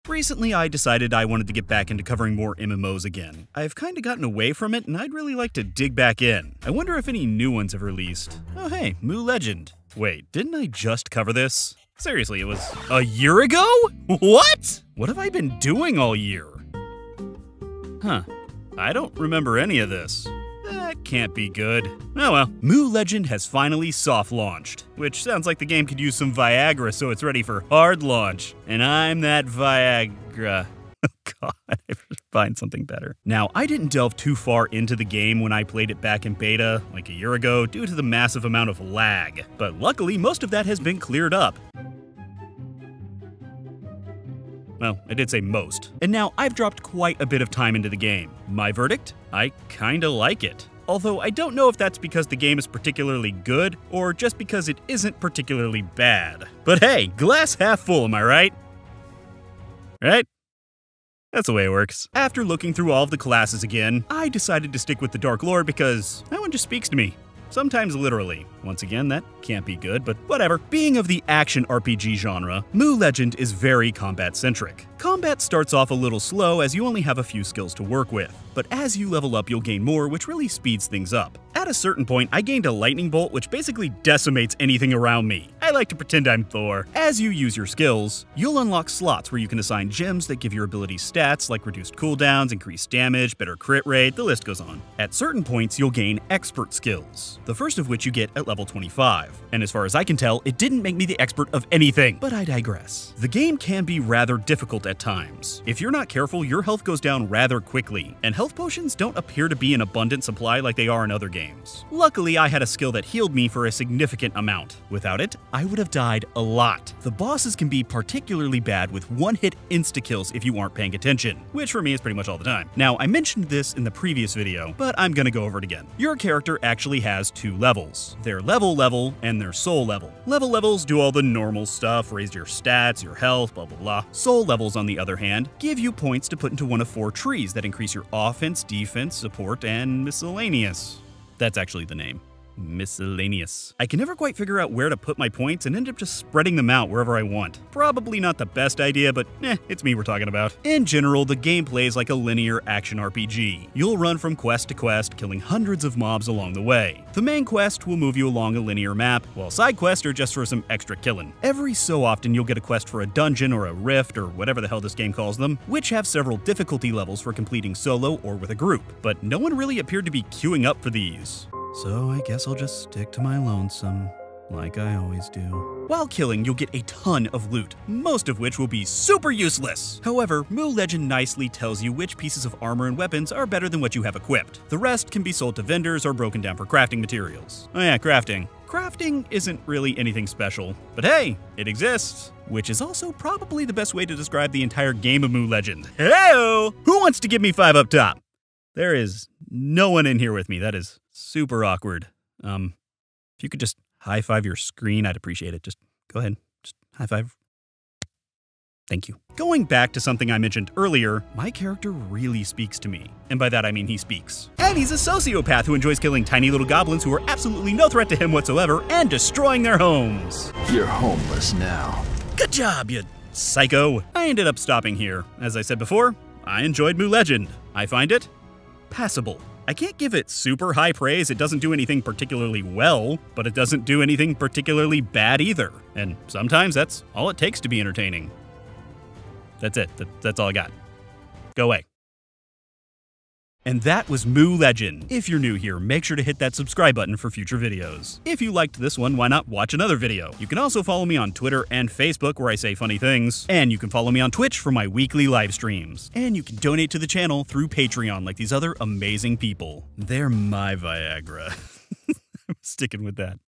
Recently, I decided I wanted to get back into covering more MMOs again. I've kinda gotten away from it, and I'd really like to dig back in. I wonder if any new ones have released. Oh hey, Mu Legend. Wait, didn't I just cover this? Seriously, it was a year ago? What? What have I been doing all year? Huh. I don't remember any of this. That can't be good. Oh well. Mu Legend has finally soft launched, which sounds like the game could use some Viagra so it's ready for hard launch. And I'm that Viagra. Oh god, I should find something better. Now, I didn't delve too far into the game when I played it back in beta, like a year ago, due to the massive amount of lag. But luckily, most of that has been cleared up. Well, I did say most. And now I've dropped quite a bit of time into the game. My verdict? I kinda like it. Although I don't know if that's because the game is particularly good, or just because it isn't particularly bad. But hey, glass half full, am I right? Right? That's the way it works. After looking through all of the classes again, I decided to stick with the Dark Lord because that one just speaks to me. Sometimes literally. Once again, that can't be good, but whatever. Being of the action RPG genre, Mu Legend is very combat-centric. Combat starts off a little slow as you only have a few skills to work with, but as you level up you'll gain more, which really speeds things up. At a certain point, I gained a lightning bolt which basically decimates anything around me. I like to pretend I'm Thor. As you use your skills, you'll unlock slots where you can assign gems that give your abilities stats like reduced cooldowns, increased damage, better crit rate, the list goes on. At certain points, you'll gain expert skills, the first of which you get at level 25. And as far as I can tell, it didn't make me the expert of anything, but I digress. The game can be rather difficult at times. If you're not careful, your health goes down rather quickly, and health potions don't appear to be in abundant supply like they are in other games. Luckily, I had a skill that healed me for a significant amount. Without it, I would have died a lot. The bosses can be particularly bad with one-hit insta-kills if you aren't paying attention, which for me is pretty much all the time. Now, I mentioned this in the previous video, but I'm gonna go over it again. Your character actually has two levels. Their level and their soul level. Level levels do all the normal stuff, raise your stats, your health, blah blah blah. Soul levels, on the other hand, give you points to put into one of 4 trees that increase your offense, defense, support, and miscellaneous. That's actually the name. Miscellaneous. I can never quite figure out where to put my points and end up just spreading them out wherever I want. Probably not the best idea, but it's me we're talking about. In general, the gameplay is like a linear action RPG. You'll run from quest to quest, killing hundreds of mobs along the way. The main quest will move you along a linear map, while side quests are just for some extra killing. Every so often you'll get a quest for a dungeon or a rift or whatever the hell this game calls them, which have several difficulty levels for completing solo or with a group. But no one really appeared to be queuing up for these. So I guess I'll just stick to my lonesome, like I always do. While killing, you'll get a ton of loot, most of which will be super useless. However, Mu Legend nicely tells you which pieces of armor and weapons are better than what you have equipped. The rest can be sold to vendors or broken down for crafting materials. Oh yeah, crafting. Crafting isn't really anything special, but hey, it exists. Which is also probably the best way to describe the entire game of Mu Legend. Hey-o! Who wants to give me 5 up top? There is no one in here with me. That is super awkward. If you could just high-five your screen, I'd appreciate it. Just go ahead, just high-five. Thank you. Going back to something I mentioned earlier, my character really speaks to me. And by that I mean he speaks. And he's a sociopath who enjoys killing tiny little goblins who are absolutely no threat to him whatsoever and destroying their homes. You're homeless now. Good job, you psycho. I ended up stopping here. As I said before, I enjoyed Mu Legend. I find it passable. I can't give it super high praise. It doesn't do anything particularly well, but it doesn't do anything particularly bad either. And sometimes that's all it takes to be entertaining. That's it. That's all I got. Go away. And that was Mu Legend. If you're new here, make sure to hit that subscribe button for future videos. If you liked this one, why not watch another video? You can also follow me on Twitter and Facebook where I say funny things. And you can follow me on Twitch for my weekly live streams. And you can donate to the channel through Patreon like these other amazing people. They're my Viagra. I'm sticking with that.